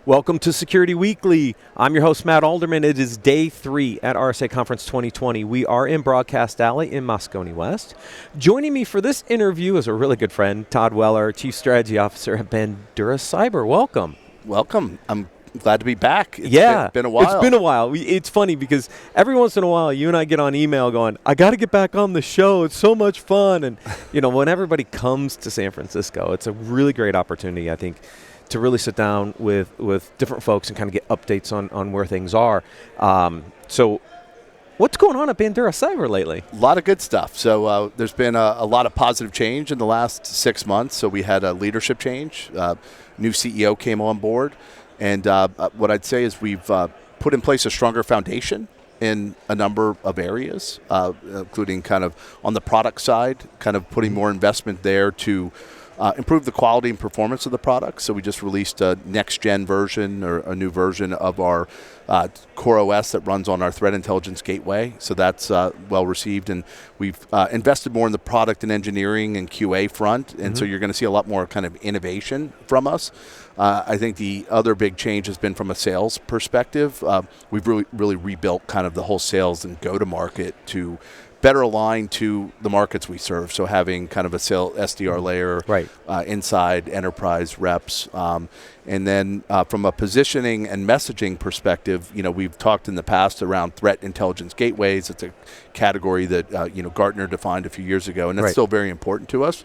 Welcome to Security Weekly. I'm your host, Matt Alderman. It is day 3 at RSAC Conference 2020. We are in Broadcast Alley in Moscone West. Joining me for this interview is a really good friend, Todd Weller, Chief Strategy Officer at Bandura Cyber. Welcome. Welcome. I'm glad to be back. It's been a while. It's been a while. It's funny because every once in a while you and I get on email going, I got to get back on the show. It's so much fun. And, when everybody comes to San Francisco, it's a really great opportunity, I think, to really sit down with different folks and kind of get updates on where things are. So what's going on at Bandura Cyber lately? A lot of good stuff. So there's been a lot of positive change in the last 6 months. So we had a leadership change. New CEO came on board. And what I'd say is we've put in place a stronger foundation in a number of areas, including kind of on the product side, kind of putting more investment there to improve the quality and performance of the product. So we just released a next-gen version or a new version of our core OS that runs on our Threat Intelligence Gateway. So that's well received. And we've invested more in the product and engineering and QA front. And so you're going to see a lot more kind of innovation from us. I think the other big change has been from a sales perspective. We've really rebuilt kind of the whole sales and go-to-market to better aligned to the markets we serve. So having kind of a SDR layer inside enterprise reps. And then from a positioning and messaging perspective, we've talked in the past around threat intelligence gateways. It's a category that, Gartner defined a few years ago, and that's still very important to us.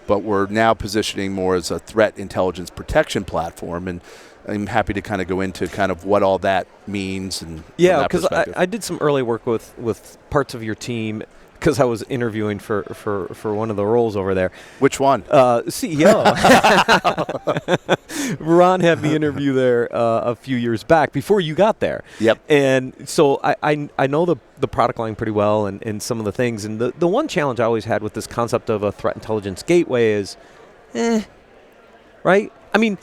But we're now positioning more as a threat intelligence protection platform. And I'm happy to kind of go into kind of what all that means. And because I did some early work with parts of your team because I was interviewing for one of the roles over there. Which one? CEO. Ron had me interview there a few years back before you got there. Yep. And so I know the product line pretty well and some of the things. And the one challenge I always had with this concept of a threat intelligence gateway is, right? I mean,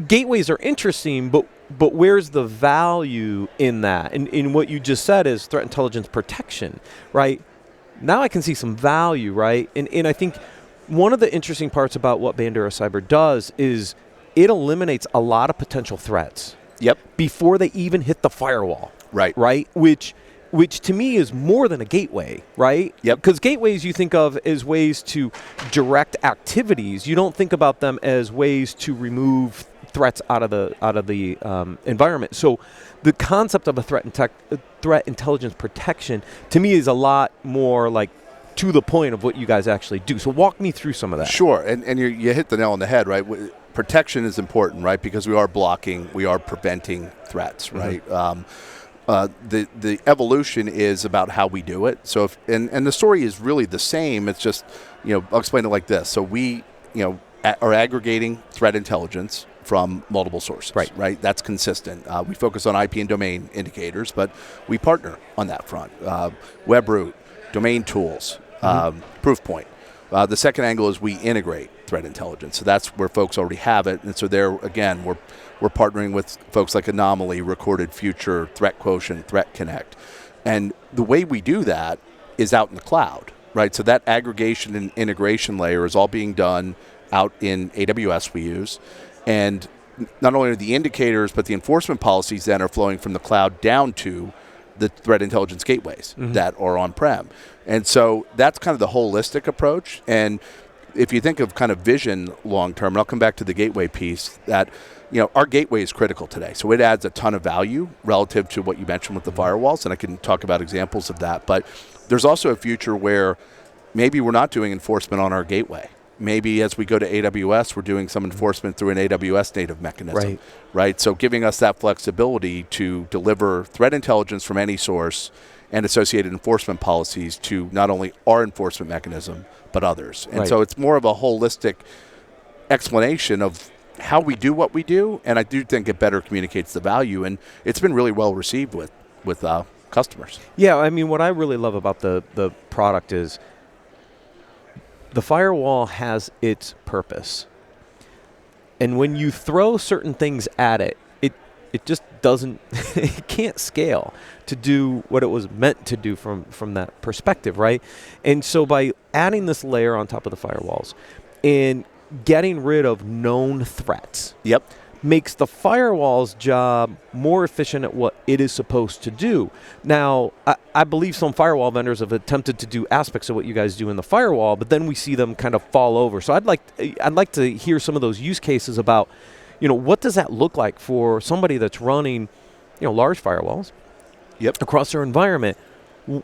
gateways are interesting, but where's the value in that? And in what you just said is threat intelligence protection, right? Now I can see some value, right? And I think one of the interesting parts about what Bandura Cyber does is it eliminates a lot of potential threats. Yep. Before they even hit the firewall. Right. Right? Which to me is more than a gateway, right? Yep. Because gateways you think of as ways to direct activities. You don't think about them as ways to remove threats out of the environment. So the concept of a threat intelligence protection to me is a lot more like to the point of what you guys actually do. So walk me through some of that. Sure, and you hit the nail on the head, right? Protection is important, right? Because we are blocking, we are preventing threats, right? The evolution is about how we do it. So and the story is really the same. It's just, I'll explain it like this. So we, are aggregating threat intelligence from multiple sources, right? That's consistent. We focus on IP and domain indicators, but we partner on that front. Webroot, domain tools, Proofpoint. The second angle is we integrate threat intelligence. So that's where folks already have it. And so there, again, we're partnering with folks like Anomaly, Recorded Future, Threat Quotient, Threat Connect. And the way we do that is out in the cloud, right? So that aggregation and integration layer is all being done out in AWS we use. And not only are the indicators, but the enforcement policies then are flowing from the cloud down to the threat intelligence gateways that are on-prem. And so that's kind of the holistic approach. And if you think of kind of vision long-term, and I'll come back to the gateway piece, that our gateway is critical today. So it adds a ton of value relative to what you mentioned with the firewalls, and I can talk about examples of that. But there's also a future where maybe we're not doing enforcement on our gateway. Maybe as we go to AWS, we're doing some enforcement through an AWS native mechanism, right? So giving us that flexibility to deliver threat intelligence from any source and associated enforcement policies to not only our enforcement mechanism, but others. And so it's more of a holistic explanation of how we do what we do, and I do think it better communicates the value, and it's been really well received with customers. Yeah, I mean, what I really love about the product is the firewall has its purpose. And when you throw certain things at it, it just doesn't, it can't scale to do what it was meant to do from that perspective, right? And so by adding this layer on top of the firewalls and getting rid of known threats, makes the firewall's job more efficient at what it is supposed to do. Now, I believe some firewall vendors have attempted to do aspects of what you guys do in the firewall, but then we see them kind of fall over. So I'd like to hear some of those use cases about, what does that look like for somebody that's running, large firewalls across their environment?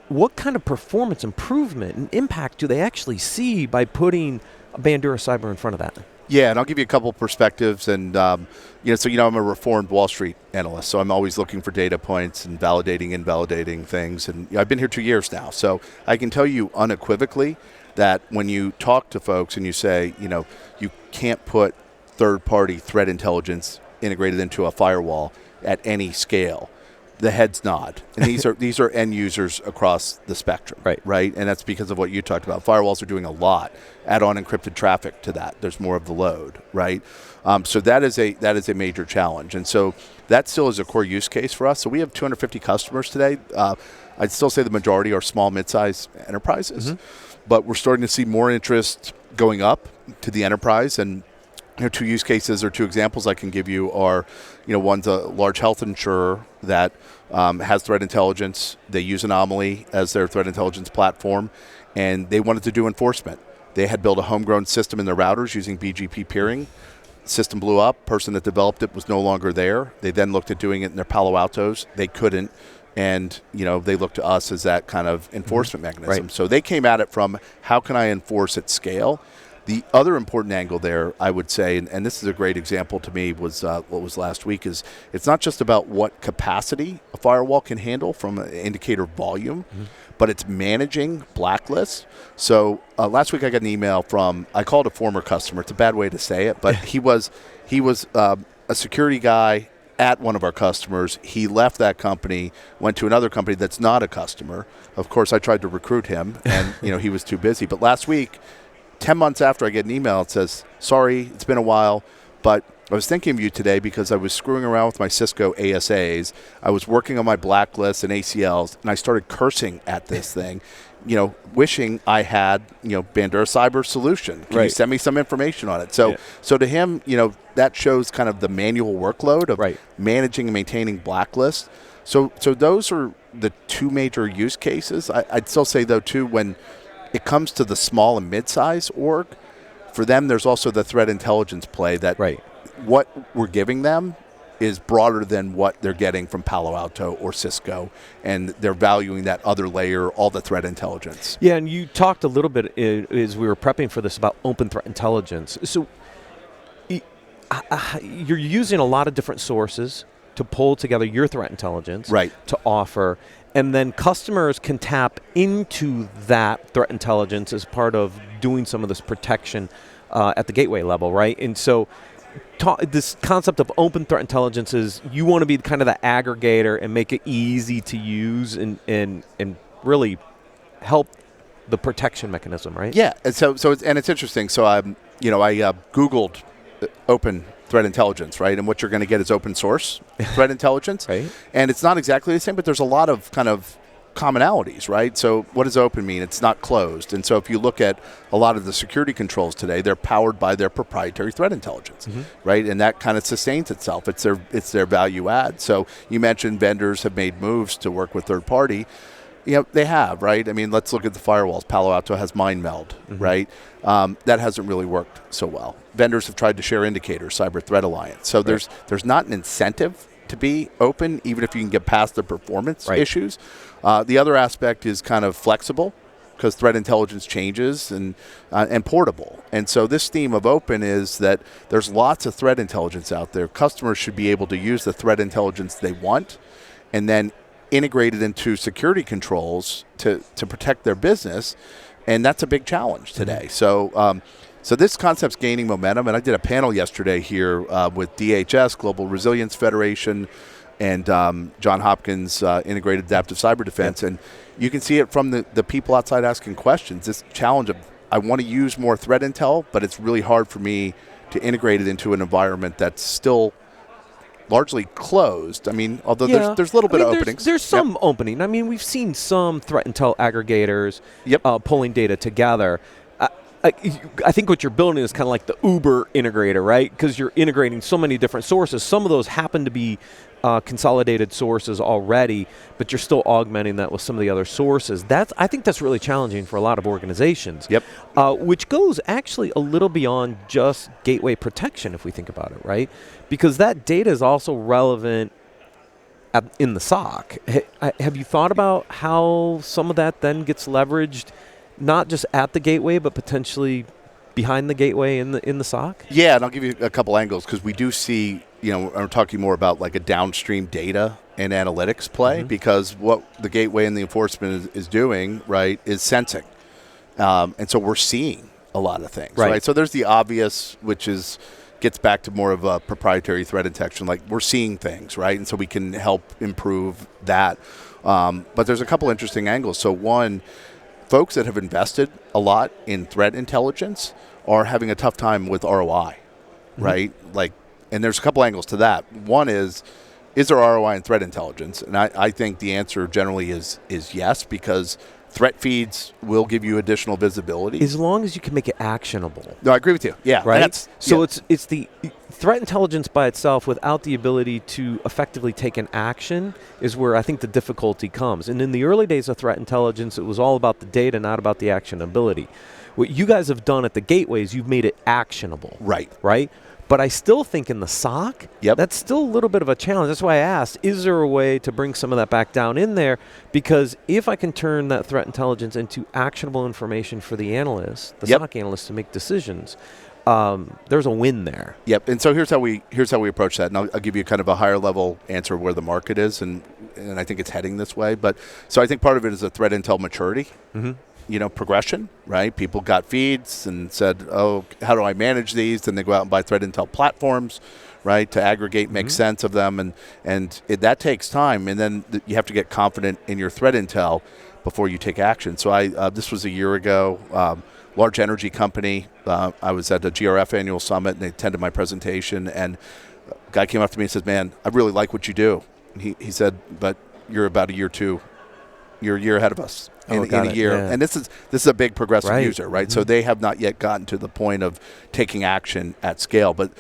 What kind of performance improvement and impact do they actually see by putting Bandura Cyber in front of that? Yeah, and I'll give you a couple perspectives. And, I'm a reformed Wall Street analyst, so I'm always looking for data points and validating and invalidating things. And I've been here 2 years now, so I can tell you unequivocally that when you talk to folks and you say, you can't put third-party threat intelligence integrated into a firewall at any scale, the heads nod. And these are end users across the spectrum, right? And that's because of what you talked about. Firewalls are doing a lot. Add on encrypted traffic to that. There's more of the load, right? So that is a major challenge. And so that still is a core use case for us. So we have 250 customers today. I'd still say the majority are small, mid-sized enterprises, but we're starting to see more interest going up to the enterprise. And two use cases or two examples I can give you are, one's a large health insurer that has threat intelligence. They use Anomaly as their threat intelligence platform, and they wanted to do enforcement. They had built a homegrown system in their routers using BGP peering. System blew up. Person that developed it was no longer there. They then looked at doing it in their Palo Altos. They couldn't. And, they looked to us as that kind of enforcement mechanism. So they came at it from, how can I enforce at scale? The other important angle there, I would say, and this is a great example to me, was what was last week, is it's not just about what capacity a firewall can handle from an indicator volume, but it's managing blacklists. So last week I got an email from, I called a former customer. It's a bad way to say it, but he was a security guy at one of our customers. He left that company, went to another company that's not a customer. Of course, I tried to recruit him, and he was too busy. But last week, 10 months after, I get an email that says, sorry, it's been a while, but I was thinking of you today because I was screwing around with my Cisco ASAs. I was working on my blacklists and ACLs, and I started cursing at this thing, wishing I had, Bandura Cyber solution. Can you send me some information on it? So to him, that shows kind of the manual workload of managing and maintaining blacklists. So those are the two major use cases. I'd still say, though, too, when it comes to the small and mid-size org, for them, there's also the threat intelligence play that what we're giving them is broader than what they're getting from Palo Alto or Cisco, and they're valuing that other layer, all the threat intelligence. Yeah, and you talked a little bit as we were prepping for this about open threat intelligence. So you're using a lot of different sources to pull together your threat intelligence to offer, and then customers can tap into that threat intelligence as part of doing some of this protection at the gateway level, right? And so this concept of open threat intelligence is you want to be kind of the aggregator and make it easy to use and really help the protection mechanism, right? Yeah, and so it's interesting. So I Googled open threat intelligence, right? And what you're going to get is open source threat intelligence. And it's not exactly the same, but there's a lot of kind of commonalities, right? So what does open mean? It's not closed. And so if you look at a lot of the security controls today, they're powered by their proprietary threat intelligence, right? And that kind of sustains itself. It's their value add. So you mentioned vendors have made moves to work with third party. They have, right? I mean, let's look at the firewalls. Palo Alto has MindMeld, right? That hasn't really worked so well. Vendors have tried to share indicators, Cyber Threat Alliance. So there's not an incentive to be open, even if you can get past the performance issues. The other aspect is kind of flexible, because threat intelligence changes and portable. And so this theme of open is that there's lots of threat intelligence out there. Customers should be able to use the threat intelligence they want and then integrate it into security controls to protect their business. And that's a big challenge today. So this concept's gaining momentum. And I did a panel yesterday here with DHS, Global Resilience Federation, and John Hopkins Integrated Adaptive Cyber Defense. And you can see it from the people outside asking questions. This challenge of, I want to use more threat intel, but it's really hard for me to integrate it into an environment that's still largely closed. I mean, although there's a little bit of openings. There's some opening. I mean, we've seen some threat intel aggregators pulling data together. I think what you're building is kind of like the Uber integrator, right? Because you're integrating so many different sources. Some of those happen to be consolidated sources already, but you're still augmenting that with some of the other sources. I think that's really challenging for a lot of organizations. Yep. Which goes actually a little beyond just gateway protection, if we think about it, right? Because that data is also relevant in the SOC. Have you thought about how some of that then gets leveraged, not just at the gateway, but potentially behind the gateway in the SOC? Yeah, and I'll give you a couple angles because we do see, I'm talking more about like a downstream data and analytics play because what the gateway and the enforcement is doing, right, is sensing. And so we're seeing a lot of things, right? So there's the obvious, which gets back to more of a proprietary threat detection. Like we're seeing things, right? And so we can help improve that. But there's a couple interesting angles. So one, folks that have invested a lot in threat intelligence are having a tough time with ROI, right? And there's a couple angles to that. One is there ROI in threat intelligence? And I think the answer generally is yes, because threat feeds will give you additional visibility. As long as you can make it actionable. No, I agree with you. Yeah. Right? It's the threat intelligence by itself without the ability to effectively take an action is where I think the difficulty comes. And in the early days of threat intelligence, it was all about the data, not about the actionability. What you guys have done at the gateways, you've made it actionable. Right. Right? But I still think in the SOC, that's still a little bit of a challenge. That's why I asked, is there a way to bring some of that back down in there? Because if I can turn that threat intelligence into actionable information for the analyst, the SOC analyst to make decisions, there's a win there. Yep. And so here's how we approach that. And I'll give you kind of a higher level answer of where the market is, and I think it's heading this way. But so I think part of it is a threat intel maturity. Progression, right? People got feeds and said, oh, how do I manage these? Then they go out and buy threat intel platforms, right, to aggregate, make sense of them. And that takes time. And then you have to get confident in your threat intel before you take action. So this was a year ago, large energy company. I was at a GRF annual summit, and they attended my presentation. And a guy came up to me and said, man, I really like what you do. He said, but you're about a year ahead of us. In a year, and this is a big progressive user, right? So they have not yet gotten to the point of taking action at scale, but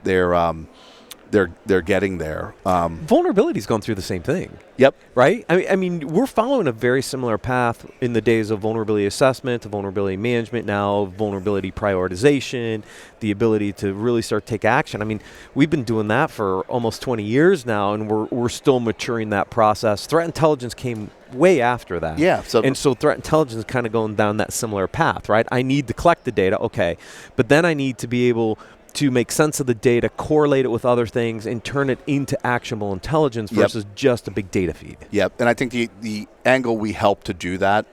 they're getting there. Vulnerability's gone through the same thing. Yep. Right? I mean, we're following a very similar path in the days of vulnerability assessment, to vulnerability management, now vulnerability prioritization, the ability to really start to take action. I mean, we've been doing that for almost 20 years now, and we're still maturing that process. Threat intelligence came way after that. Yeah. So threat intelligence is kind of going down that similar path, right? I need to collect the data, okay, but then I need to be able to make sense of the data, correlate it with other things, and turn it into actionable intelligence versus just a big data feed. Yep, and I think the angle we help to do that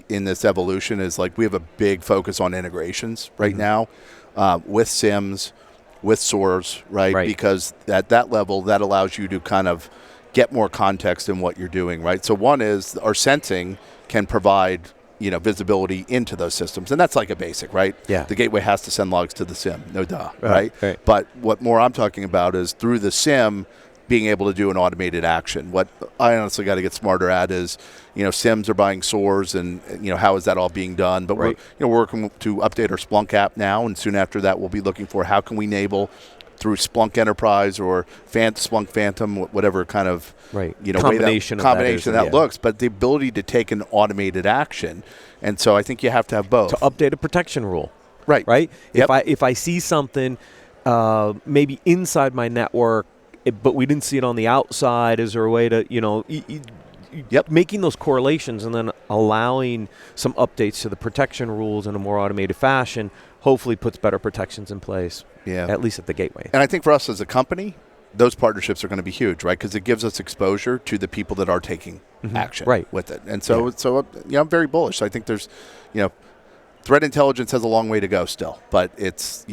in this evolution is like we have a big focus on integrations right now with SIEMs, with SOARs, right? Because at that level, that allows you to kind of get more context in what you're doing, right? So one is our sensing can provide visibility into those systems. And that's like a basic, right? Yeah. The gateway has to send logs to the SIEM, no duh, right? But what more I'm talking about is through the SIEM being able to do an automated action. What I honestly got to get smarter at is, SIEMs are buying SOARs and, how is that all being done? But we're working to update our Splunk app now, and soon after that we'll be looking for how can we enable through Splunk Enterprise or Splunk Phantom, whatever kind of combination that looks, but the ability to take an automated action. And so I think you have to have both. To update a protection rule. Right. Yep. If I see something maybe inside my network, but we didn't see it on the outside, is there a way to, making those correlations and then allowing some updates to the protection rules in a more automated fashion hopefully puts better protections in place, at least at the gateway. And I think for us as a company, those partnerships are going to be huge, right? Because it gives us exposure to the people that are taking action with it. And so, I'm very bullish. I think there's, threat intelligence has a long way to go still, but it's,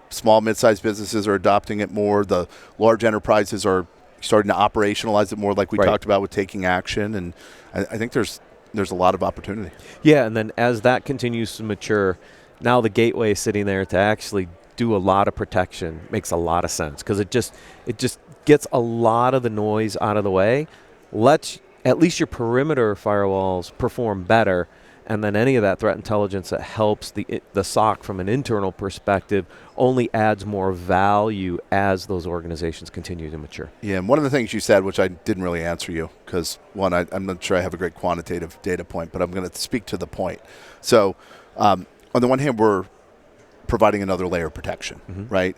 small, mid-sized businesses are adopting it more. The large enterprises are starting to operationalize it more like we talked about with taking action. And I think there's a lot of opportunity. Yeah, and then as that continues to mature, now the gateway is sitting there to actually do a lot of protection makes a lot of sense because it just gets a lot of the noise out of the way. Let at least your perimeter firewalls perform better. and then any of that threat intelligence that helps the SOC from an internal perspective only adds more value as those organizations continue to mature. Yeah, and one of the things you said, which I didn't really answer you, because one, I'm not sure I have a great quantitative data point, but I'm going to speak to the point. So on the one hand, we're providing another layer of protection, right?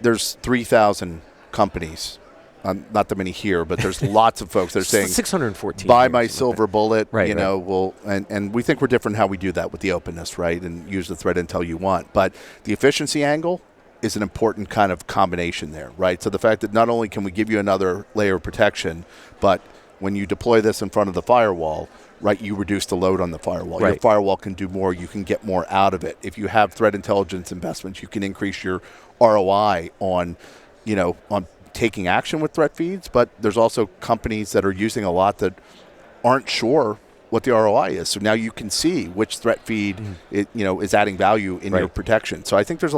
There's 3,000 companies. Not that many here, but there's lots of folks that are saying 614. Buy my silver bullet, right, we'll and we think we're different in how we do that with the openness, right? And use the threat intel you want. But the efficiency angle is an important kind of combination there, right? So the fact that not only can we give you another layer of protection, but when you deploy this in front of the firewall, right, you reduce the load on the firewall. Right. Your firewall can do more. You can get more out of it. If you have threat intelligence investments, you can increase your ROI on taking action with threat feeds, but there's also companies that are using a lot that aren't sure what the ROI is. So now you can see which threat feed is adding value in your protection. So I think there's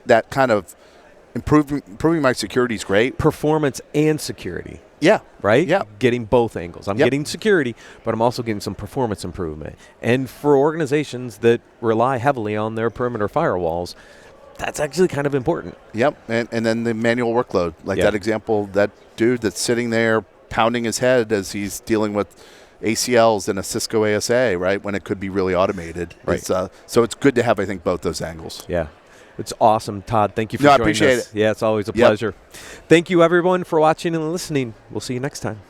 that kind of improving my security is great. Performance and security. Yeah. Right? Yeah. Getting both angles. I'm getting security, but I'm also getting some performance improvement. And for organizations that rely heavily on their perimeter firewalls, that's actually kind of important. Yep, and then the manual workload. Like that example, that dude that's sitting there pounding his head as he's dealing with ACLs in a Cisco ASA, right, when it could be really automated. Right. So it's good to have, I think, both those angles. Yeah. It's awesome, Todd. Thank you for joining us. I appreciate it. Yeah, it's always a pleasure. Thank you, everyone, for watching and listening. We'll see you next time.